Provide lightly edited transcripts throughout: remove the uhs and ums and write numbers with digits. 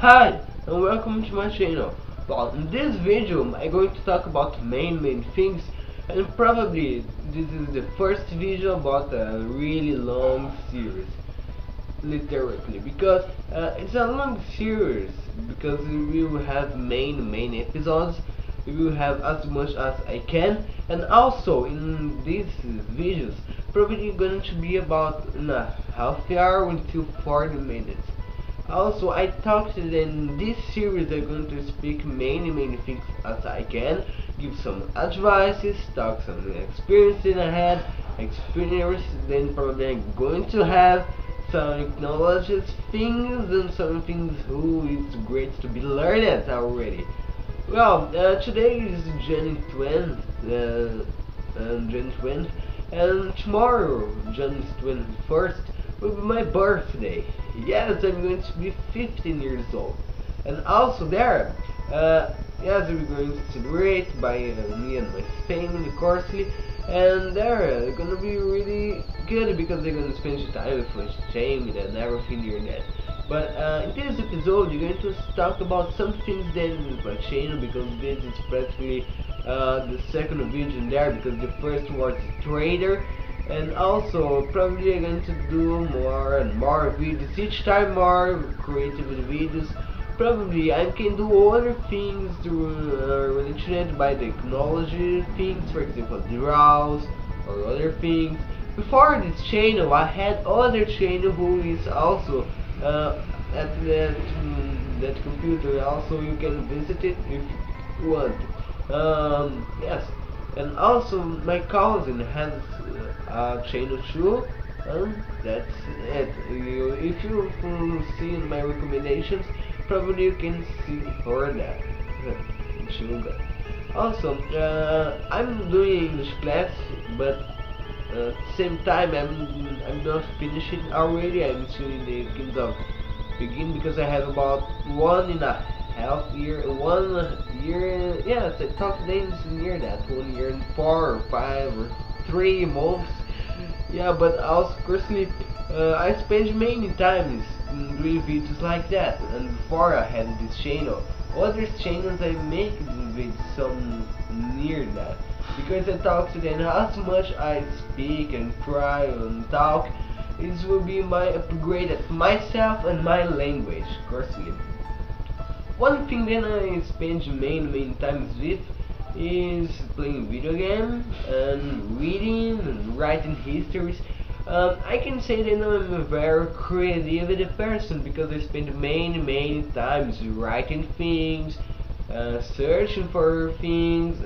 Hi and welcome to my channel. Well, in this video I'm going to talk about main things, and probably this is the first video about a really long series, literally, because it's a long series because we will have main episodes. We will have as much as I can, and also in these videos probably going to be about a half hour until 40 minutes. Also, I talked in this series I'm going to speak many things as I can, give some advices, talk some experiences I had, experience then probably I'm going to have some acknowledges things and some things who is great to be learned already. Well, today is January 20th, January 20th, and tomorrow, January 21st, will be my birthday. Yes, I'm going to be 15 years old. And also there, yes, we're going to celebrate by me and my family, of course, and they're gonna be really good because they're gonna spend time with my family and everything near that. But in this episode, you're going to talk about some things that in my channel, because this is practically the second video in there, because the first was trader, and also probably I'm going to do more and more videos, each time more creative videos. Probably I can do other things related by the technology things, for example draws or other things. Before this channel I had other channel who is also at that computer. Also you can visit it if you want. Yes, and also my cousin has a channel too, and that's it. If you see in my recommendations, probably you can see for that. Also, I'm doing English class, but at the same time I'm not finishing already. I'm still in the beginning of because I have about 1.5 year, 1 year. Yes, I talked names near that 1 year and 4 or 5 or 3 months. Yeah, but also currently I spend many times doing videos like that. And before I had this channel, other channels I make with some near that, because I talk to them as much I speak and try and talk. This will be my upgrade at myself and my language, currently. One thing that I spend main times with is playing video games and reading and writing histories. I can say that I'm a very creative person because I spend many times writing things, searching for things,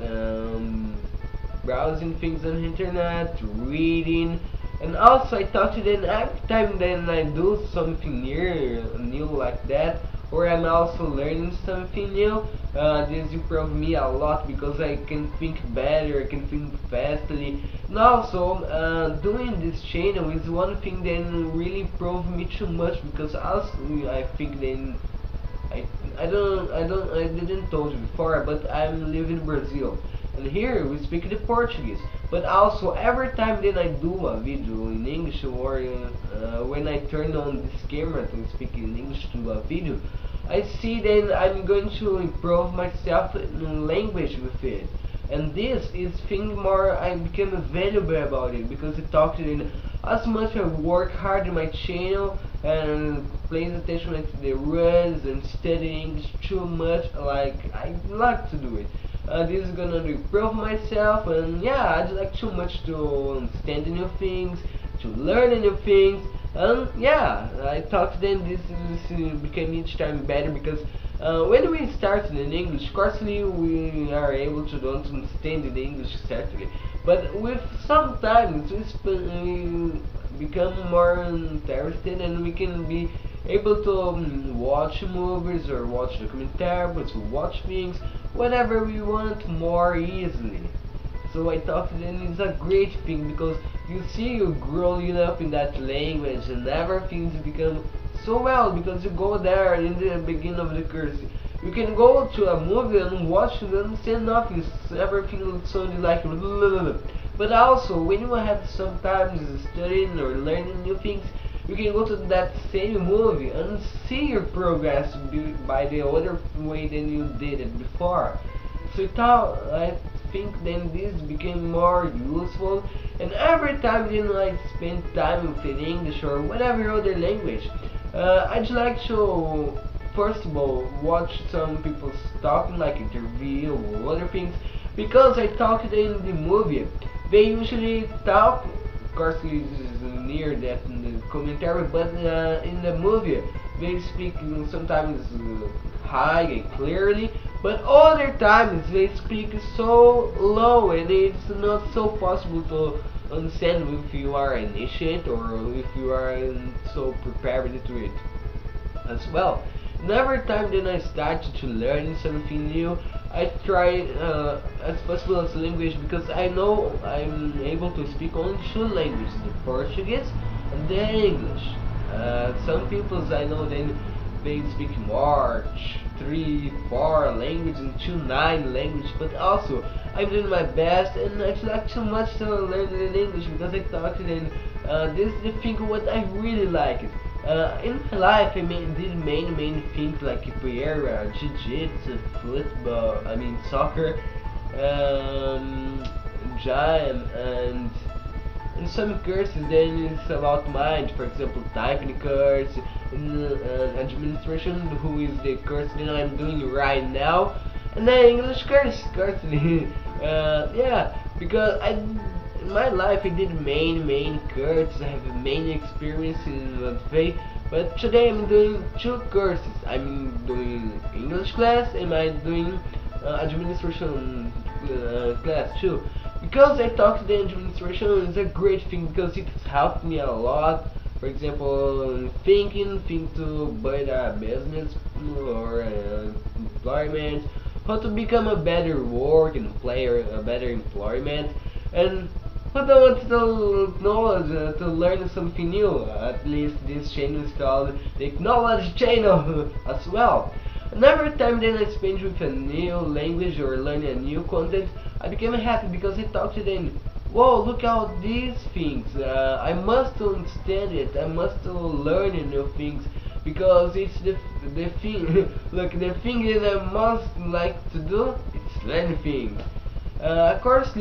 browsing things on the internet, reading, and also I talk to them every time then I do something new like that, or I'm also learning something new. This improves me a lot because I can think better, I can think fastly, and also doing this channel is one thing that really improved me too much, because also I think then I didn't told you before, but I'm living in Brazil, and here we speak the Portuguese. But also every time that I do a video in English, or when I turn on this camera to speak in English to a video, I see that I'm going to improve myself in language with it. And this is thing more I become valuable about it, because I talk to them as much. I work hard in my channel and paying attention to the rules and studying too much, like I like to do it. This is gonna improve myself, and yeah, I just like too much to understand the new things, to learn the new things, and yeah, I talk to them. This is became each time better, because when we started in English, of course we are able to don't understand the English exactly, but with sometimes we become more interested, and we can be able to watch movies or watch documentaries or watch things whenever we want more easily. So I thought that it's a great thing, because you see you growing up in that language and everything's become so well, because you go there in the beginning of the course. You can go to a movie and watch and understand nothing. Everything sounding like blah. But also when you have sometimes studying or learning new things, you can go to that same movie and see your progress by the other way than you did it before. So I think then this became more useful, and every time then I spend time with in English or whatever other language, I'd like to first of all watch some people talking like interview or other things, because I talked in the movie. They usually talk, of course it's near that in the commentary, but in the movie they speak sometimes high and clearly, but other times they speak so low and it's not so possible to understand if you are initiate or if you are so prepared to it as well. And every time then I started to learn something new, I try as possible as language, because I know I'm able to speak only two languages, the Portuguese and the English. Some peoples I know they speak more, 3, 4 languages into 9 languages, but also I'm doing my best, and I like too much to learn in English because I talk and this is the thing what I really like. In my life, I did main things like capoeira, jiu-jitsu, football, soccer, gym, and some courses then it's about mind. For example, typing course, administration, who is the course that I'm doing right now, and then English course, yeah, because in my life I did main courses. I have a main experience in that way, but today I'm doing 2 courses. I'm doing English class and I'm doing administration class too. Because I talk to the administration, it's a great thing because it has helped me a lot. For example, think to buy a business or employment, how to become a better work and player, a better employment, and what I want to know to learn something new. At least this channel is called the Knowledge Channel as well. And every time then I spend with a new language or learn a new content, I became happy because I talked to them. Whoa, look out these things. I must understand it. I must learn new things because it's the thing. Look, the thing that I must like to do, it's learn things. Of course,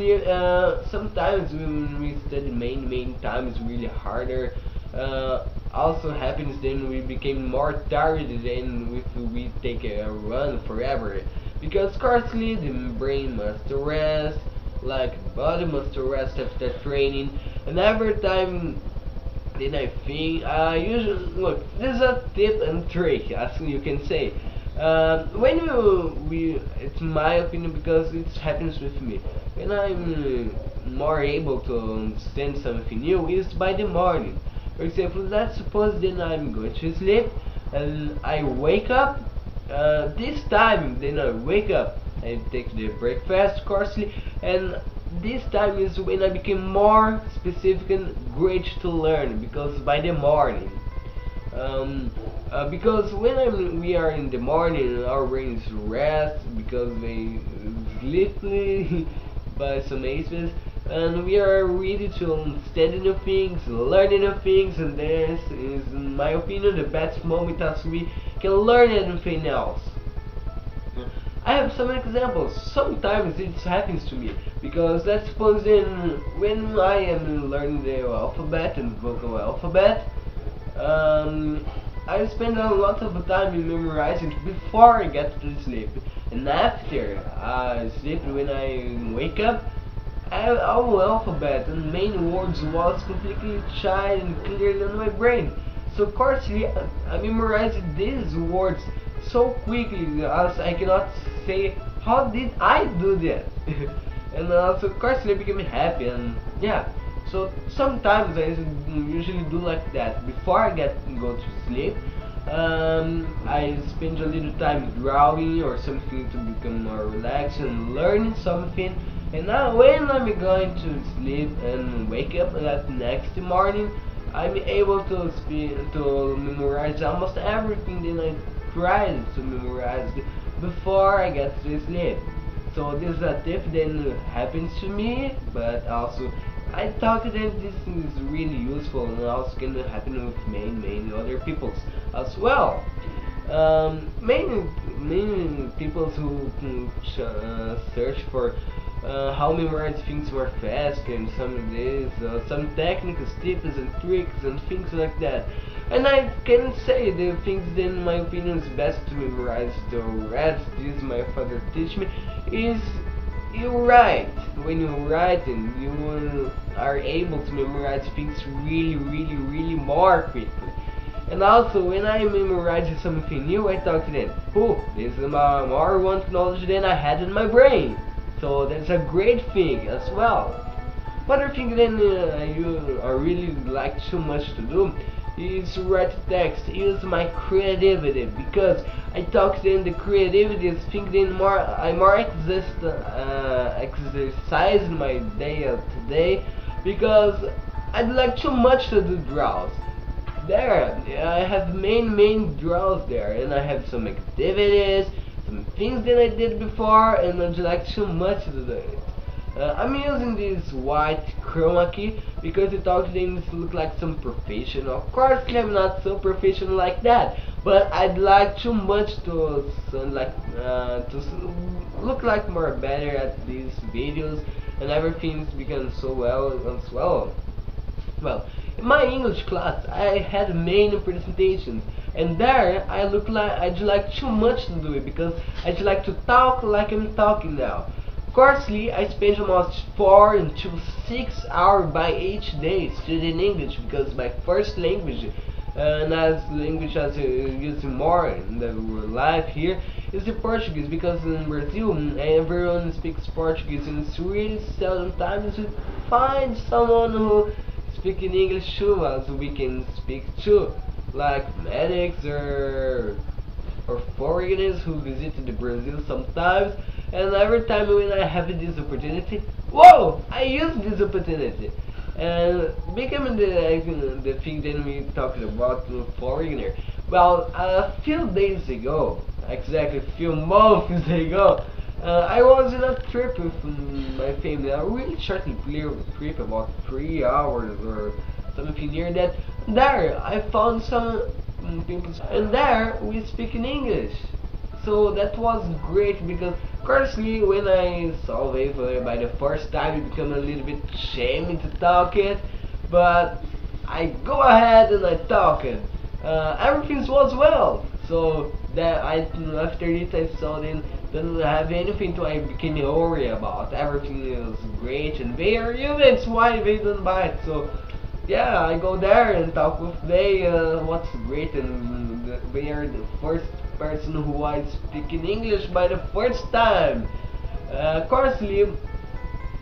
sometimes when we study main time is really harder. Also happens then we became more tired than if we take a run forever, because scarcely the brain must rest, like body must rest after training. And every time then I think usually look, this is a tip and trick as you can say. When it's my opinion because it happens with me, when I'm more able to understand something new is by the morning. For example, let's suppose then I'm going to sleep and I wake up. This time then I wake up and take the breakfast coarsely, and this time is when I became more specific and great to learn because by the morning. Because when we are in the morning, our brains rest because they sleep by some aspects, and we are ready to understand new things, learn new things, and this is, in my opinion, the best moment as we can learn anything else. I have some examples. Sometimes it happens to me because let's suppose when I am learning the alphabet and vocal alphabet, I spend a lot of time in memorizing before I get to sleep, and after I sleep, when I wake up, our alphabet and main words was completely shined and clear in my brain. So of course I memorized these words so quickly as I cannot say how did I do that. And also of course I became happy, and yeah. So sometimes I usually do like that. Before I go to sleep, I spend a little time drawing or something to become more relaxed and learning something. And now when I'm going to sleep and wake up that next morning, I'm able to memorize almost everything that I tried to memorize before I get to sleep. So this is a tip that happens to me, but also I thought that this is really useful and also can happen with many other peoples as well. Many people who search for how memorize things more fast and some of this, some technical tips and tricks and things like that. And I can say the things that in my opinion is best to memorize the rest. This my father teach me is you write. When you write and you are able to memorize things really more quickly. And also, when I memorize something new, I talk to them. Oh, this is more want knowledge than I had in my brain. So that's a great thing as well. Other thing then you are really like too much to do is write text. Use my creativity because I talk then the creativity is thinking more. I more exercise my day to day because I'd like too much to do draws. There, I have main draws there, and I have some activities, some things that I did before, and I'd like too much to do it. I'm using this white chroma key because it all things look like some professional. Of course, I'm not so professional like that, but I'd like too much to look like more better at these videos, and everything's become so well as well. Well, in my English class, I had main presentations, and there I'd like too much to do it because I'd like to talk like I'm talking now. Currently, I spend almost 4 to 6 hours by each day studying English because my first language, and as language as I use more in the life here, is the Portuguese because in Brazil everyone speaks Portuguese and it's really seldom times we find someone who speaks in English too as we can speak too, like medics or foreigners who visit the Brazil sometimes. And every time when I have this opportunity, whoa, I use this opportunity. And becoming the thing that we talked about the foreigner. Well, a few days ago, exactly a few months ago, I was in a trip with my family, a really short trip, about 3 hours or something near that. There, I found some people, and there we speak in English. So that was great because currently when I saw Waver by the first time it became a little bit ashamed to talk it, but I go ahead and I talk it. Everything was well. So that after it I saw them didn't have anything to I became worry about. Everything was great and they are humans, why they don't bite? So yeah, I go there and talk with they what's great and they are the first person who I speak in English by the first time. Currently, in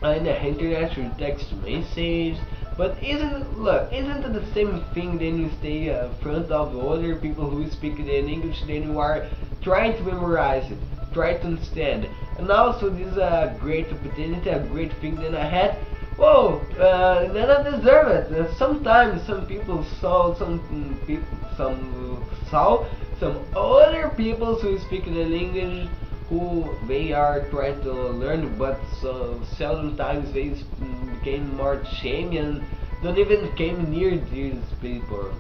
the internet you text message, but isn't it the same thing then you stay in front of other people who speak in English then you are trying to memorize it, try to understand. And also this is a great opportunity, a great thing that I had. Whoa, then I deserve it. Sometimes some people saw some other people who speak in English who they are trying to learn, but so seldom times they became more ashamed and don't even came near these people.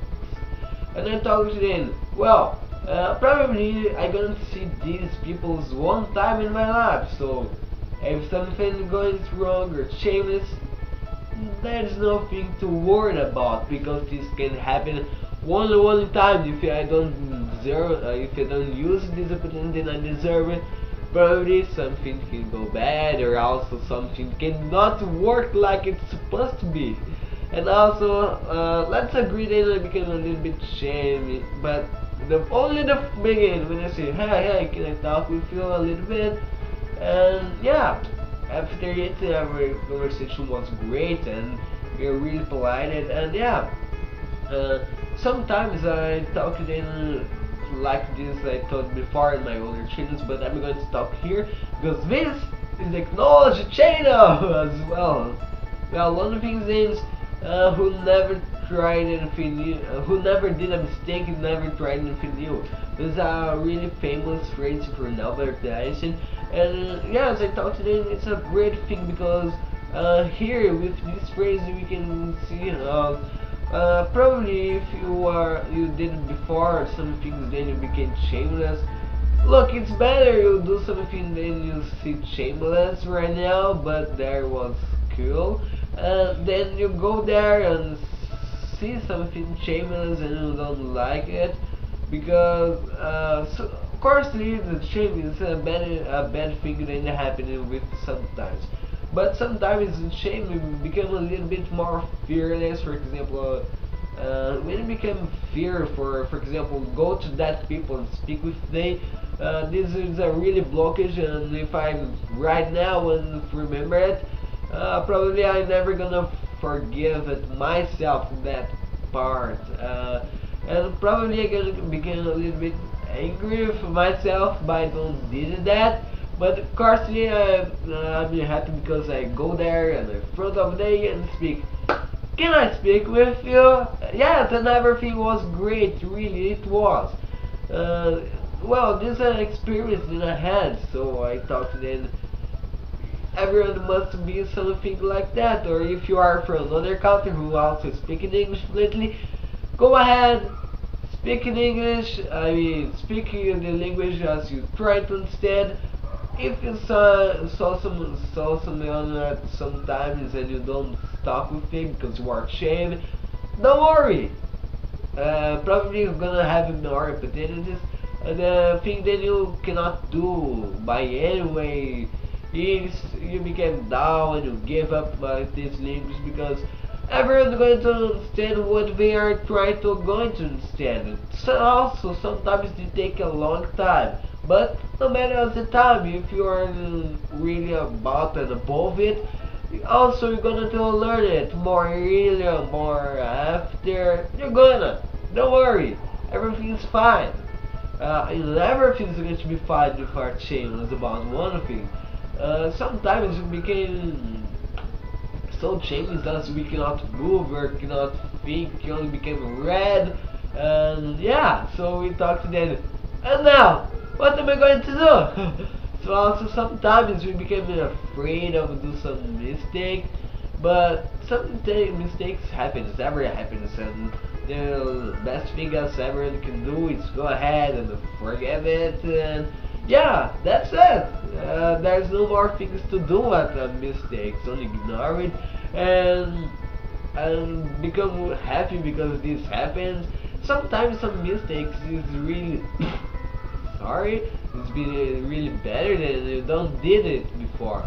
And I talked to them. Well, probably I gonna see these people one time in my life. So if something goes wrong or shameless, there's nothing to worry about because this can happen one time. If I don't deserve, if I don't use this opportunity, then I deserve it. Probably something can go bad, or also something cannot work like it's supposed to be. And also, let's agree that I became a little bit shamey, but only the beginning when I say, hey, can I talk with you a little bit? And yeah. After it, our conversation was great and we were really polite and yeah. Sometimes I talk to them like this I thought before in my older channels, but I'm going to stop here because this is the technology channel as well. Well, one of the things is who never tried anything new, who never did a mistake and never tried anything new. This is a really famous phrase for Albert Einstein. And yeah, as I talked today, it's a great thing because Here with this phrase we can see probably if you did it before some things, then you became shameless. Look, it's better you do something than you see shameless right now, but there was cool. Then you go there and see something shameless and you don't like it, because so, of course the shame is a bad thing that happening with sometimes. But sometimes the shame become a little bit more fearless. For example, when you become fear, for example, go to that people and speak with them. This is a really blockage, and if I'm right now and remember it, probably I'm never gonna forgive it myself that part, and probably I'm gonna become a little bit angry with myself by don't did that. But of course, I'm happy because I go there and in front of them and speak. Can I speak with you? Yes, and everything was great, really, it was. Well, this is an experience that I had, so I thought then everyone must be something like that. Or if you are from another country who also speak in English fluently, go ahead, speak in English. I mean, speak in the language as you try to understand. If you saw someone sometimes and you don't talk with him because you are ashamed, don't worry. Probably you're gonna have more opportunities. The thing that you cannot do by any way is you became down and you give up this language, because everyone's going to understand what they are trying to going to understand. So also sometimes it take a long time. But no matter the time, if you are really about and above it, also you're gonna to learn it more really more after. You're gonna. Don't worry. Everything's fine. Everything's going to be fine if our shameless about one thing. Sometimes we became so shameless that we cannot move or cannot think, we only became red. And yeah, so we talked to them. And now, what am I going to do? So also sometimes we became afraid of do some mistake, but some mistakes happens, ever happens, and the best thing else everyone can do is go ahead and forget it, and yeah, that's it. There's no more things to do at mistakes, only ignore it and become happy because this happens. Sometimes some mistakes is really sorry, it's been really better than you don't did it before.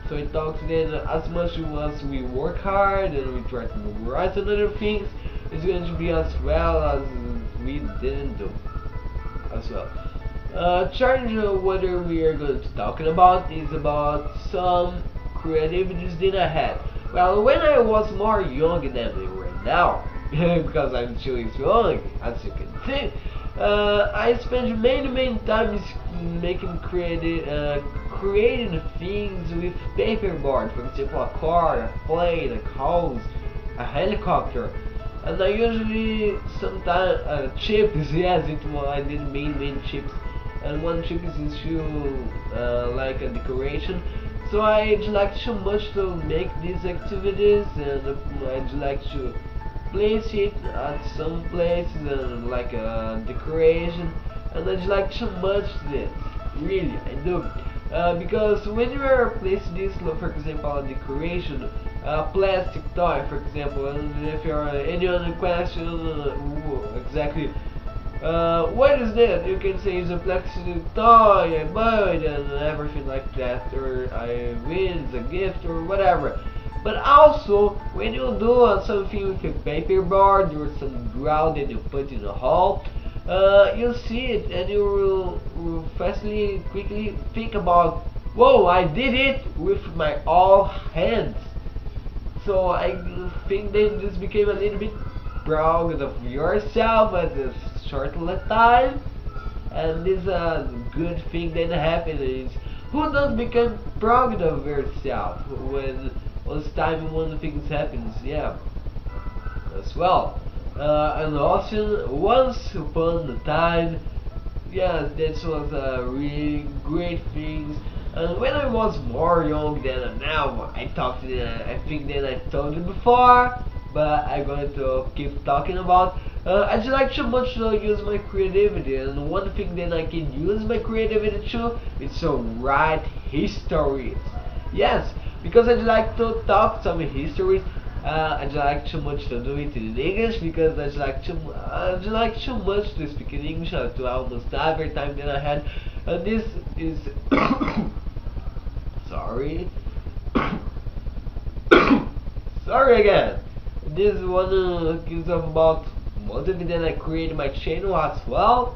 So it talks then as much as we work hard and we try to memorize other things, it's going to be as well as we didn't do as well. Charge what we are going to talking about is about some creativities that I had. Well, when I was more young than right now, because I'm still young, as you can see, I spent many times making creating things with paperboard. For example, a car, a plane, a house, a helicopter. And I usually sometimes chips. Yes, I did main chips, and one chip is into like a decoration. So I'd like so much to make these activities, and I'd like to place it at some place like a decoration, and I'd like so much this. Really, I do. Because when you are placing this, for example, a decoration, a plastic toy, for example, and if you're anyone question exactly what is that, you can say it's a plastic toy I bought and everything like that, or I win a gift or whatever. But also, when you do something with a paperboard or some ground and you put in a hole, you see it and you will fastly, quickly think about, whoa, I did it with my all hands. So I think that this became a little bit proud of yourself at a short time, and this is a good thing that happened is who don't become proud of yourself when time one things happens, yeah, as well. And also once upon a time, yeah, that was a really great thing. And when I was more young than now, I think that I told you before, but I'm going to keep talking about. I just like too much to use my creativity, and one thing that I can use my creativity to is to write histories. Yes, because I like to talk some histories. I just like too much to do it in English because I just like too much to speak in English to almost every time that I had. And this is sorry. Sorry again. This one is about motive that I created my channel as well.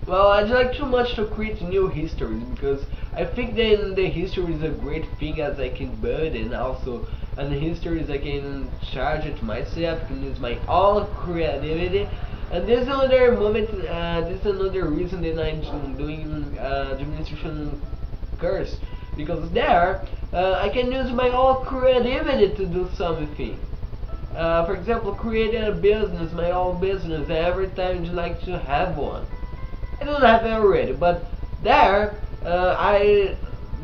Well, I like too much to create new histories because I think that the history is a great thing as I can build and also and the histories I can charge it myself, can use my own creativity. And there's another moment, there's another reason that I'm doing administration course because there I can use my own creativity to do something. For example, creating a business, my own business. Every time you like to have one. I don't have it already, but there I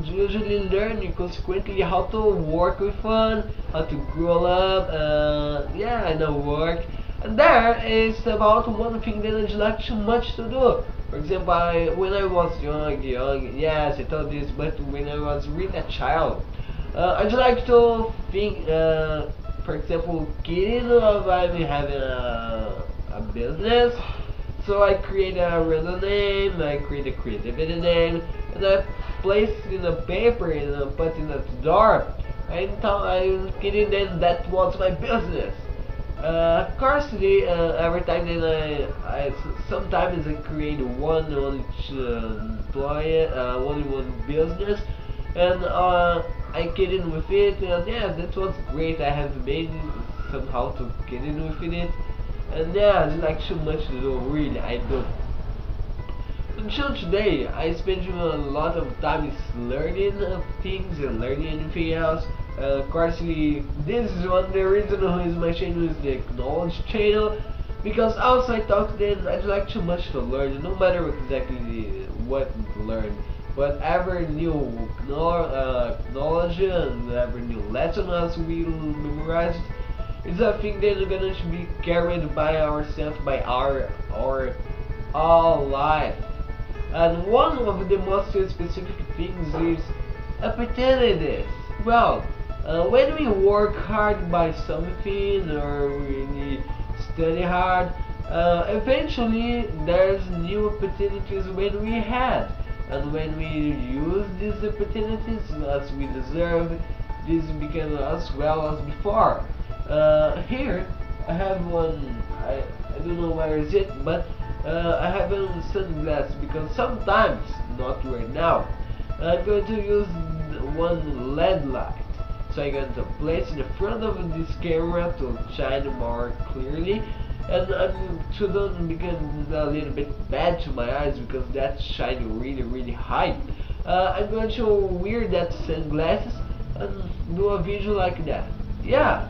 usually learn consequently how to work with fun, how to grow up, yeah, and work. And there is about one thing that I like too much to do. For example, when I was young, yes, I told this, but when I was really a child, I just like to think, for example, kidding of I'm having a business. So I create a random name, I create a creativity name, and I place in a paper and I put in a door. I'm kidding then that was my business. Constantly, every time that sometimes I create one employee, only one business, and I get in with it, and yeah, that was great. I have made somehow to get in with it, and yeah, it's like so much to do, really, I do. Until today, I spend a lot of time learning things and learning anything else. Of course, this is one of the reasons who is my channel is the knowledge channel, because also I talk then I like too much to learn, no matter exactly what to learn. Whatever new knowledge and every new lesson as we memorize, it's a thing that is gonna be carried by ourselves, by our all life. And one of the most specific things is opportunities. Well, when we work hard by something or we study hard, eventually there's new opportunities when we had. And when we use these opportunities as we deserve, this become as well as before. Here, I have one, I don't know where is it, but I have a sunglasses because sometimes, not right now, I'm going to use one LED light. So I'm going to place in the front of this camera to shine more clearly, and I'm to don't become a little bit bad to my eyes because that's shining really high. I'm going to wear that sunglasses and do a video like that. Yeah,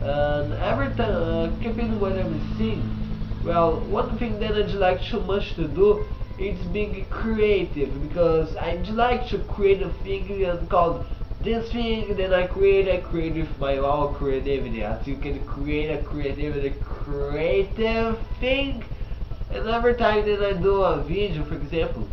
and every time keeping what I'm seeing. Well, one thing that I like so much to do is being creative because I like to create a thing called this thing that I create with my own creativity. As you can create a creative thing, and every time that I do a video, for example,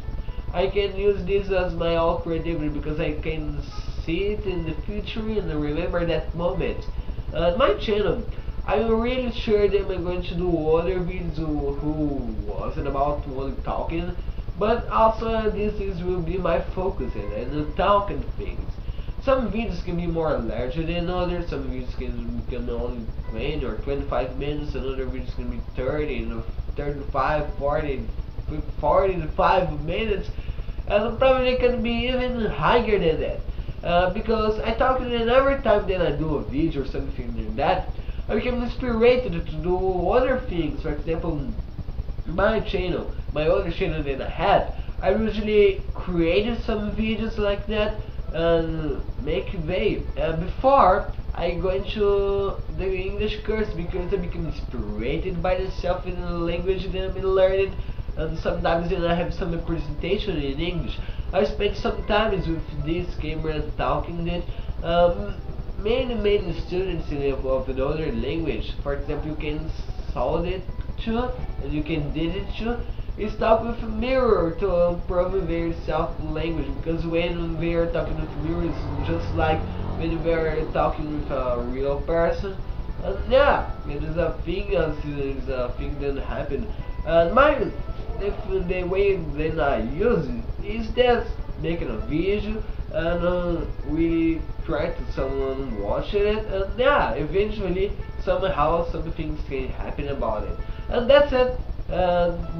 I can use this as my own creativity because I can see it in the future and remember that moment. My channel, I'm really sure that I'm going to do other videos who wasn't about only talking, but also will be my focus and talking things. Some videos can be more larger than others, some videos can only 20 or 25 minutes, and other videos can be 30, 35, 40, 45 minutes, and probably can be even higher than that. Because I talk to them every time that I do a video or something like that, I became inspired to do other things. For example, my channel, my other channel that I had, I usually created some videos like that and make way. Before I go into the English course because I became inspired by the self in the language that I've been learning. and sometimes then I have some presentation in English. I spend some time with this camera talking it. Many students of another language, for example, you can solve it too, and you can did it too, is talk with a mirror to improve their self language, because when we are talking with mirrors, just like when we are talking with a real person. And yeah, it is a thing, as it is a thing that happened. And if the way then I use it is just making a video, and we try to someone watching it, and yeah, eventually somehow some things can happen about it. And that's it.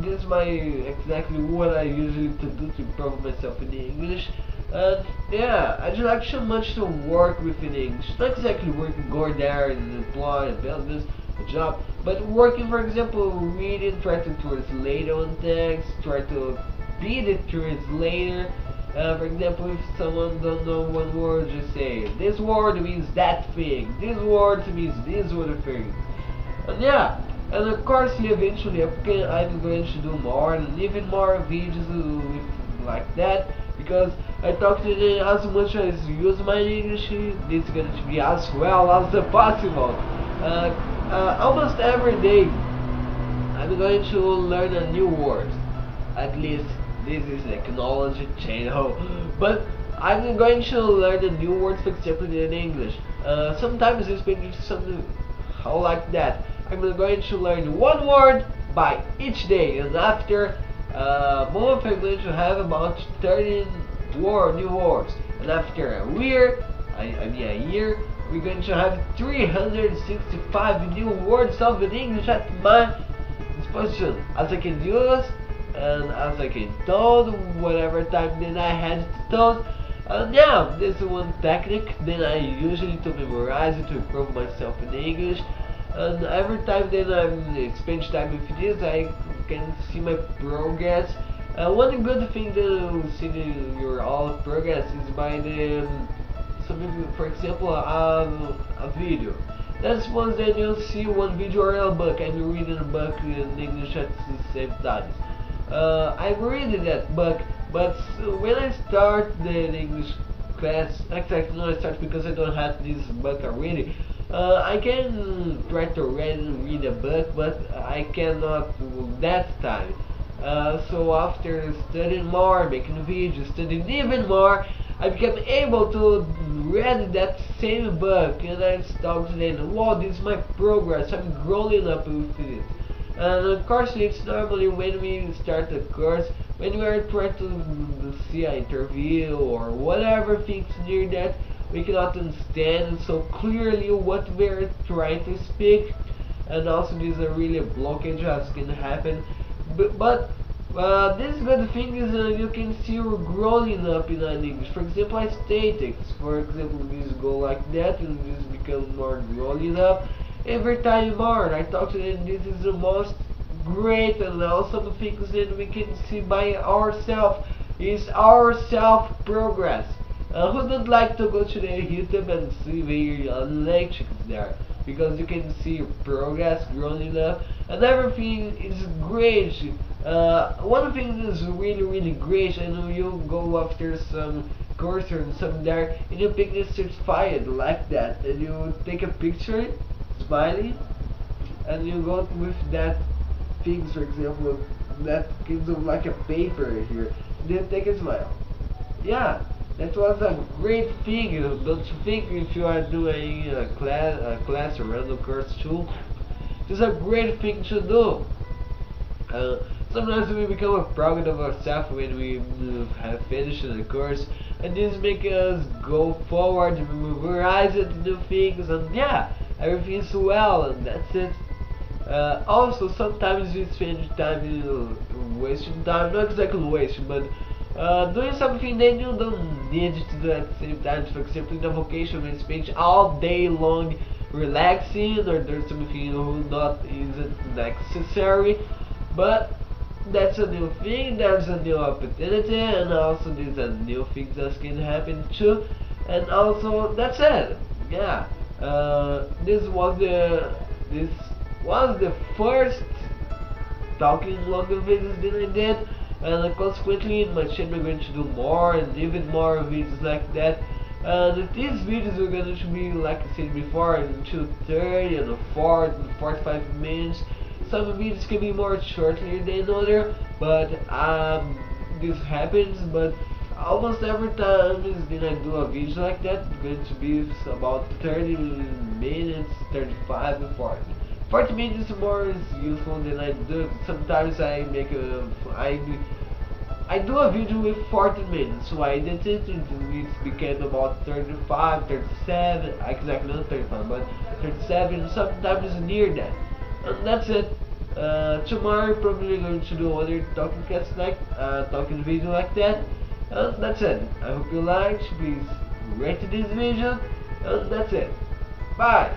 This is my exactly what I usually to do to improve myself in English. And yeah, I just like so much to work with in English. Not exactly working, go there and employ a business, a job, but working, for example, reading, try to translate on text, try to be the translator. For example, if someone don't know one word, just say this word means that thing, this word means this other thing. And yeah, and of course eventually I'm going to do more and even more videos with like that, because I talk to them as much as use my English. It's going to be as well as possible. Almost every day I'm going to learn a new word. At least this is a technology channel, but I'm going to learn a new word, for example, in English. Sometimes it's been something how like that. I'm going to learn one word by each day, and after a month I'm going to have about 13 new words, and after a year, a year, we're going to have 365 new words of English at my disposition, as I can use and as I can told whatever time that I had told. And yeah, this is one technique that I usually to memorize it to improve myself in English. And every time that I spend time with this, I can see my progress. One good thing that you see your all progress is by the for example, a video. That's once that you'll see one video or a book. I'm reading a book in English at the same time. I'm reading that book, but when I start the English class, actually no, I start because I don't have this book already. I can try to read a book, but I cannot that time. So after studying more, making videos, studying even more, I became able to read that same book, and I started saying, wow, this is my progress, I'm growing up with it. And of course, it's normally when we start a course, when we are trying to see an interview or whatever things near that, we cannot understand so clearly what we are trying to speak, and also this is a really blockage as can happen. But this good thing is you can see you're growing up in an English. For example, I statics. For example, this go like that, and this become more growing up. Every time more, I talk to them. This is the most great, and also the things that we can see by ourselves is our self progress. Who would like to go to the YouTube and see the lectures there? Because you can see your progress growing up, and everything is great. One thing is really great, and you go after some course or some there, and you pick this certified like that, and you take a picture, smiley, and you go with that things, for example, that gives them like a paper here, then take a smile. Yeah, that was a great thing. Don't you think if you are doing a class or random course too? It's a great thing to do. Sometimes we become proud of ourselves when we have finished the course, and this makes us go forward, memorize it, new things, and yeah, everything's well, and that's it. Also, sometimes we spend time wasting time, not exactly wasting, but doing something that you don't need to do at the same time. For example, in a vocation, we spend all day long relaxing, or there's something not isn't necessary, but that's a new thing, there's a new opportunity, and also there's a new thing that can happen too, and also that's it. Yeah, this was the first talking longer videos than I did, and consequently in my channel I'm going to do more and even more videos like that. And these videos are going to be, like I said before, until 30 and 40 and 45 minutes. Some videos can be more shorter than other, but this happens. But almost every time when I do a video like that, it's going to be about 30 minutes, 35 and 40. 40 minutes more is useful than I do. Sometimes I do a video with 40 minutes, so I edit it and it became about 35, 37, exactly not 35, but 37, sometimes near that. And that's it. Tomorrow probably going to do other talking video like that. And that's it. I hope you liked. Please rate this video. And that's it. Bye.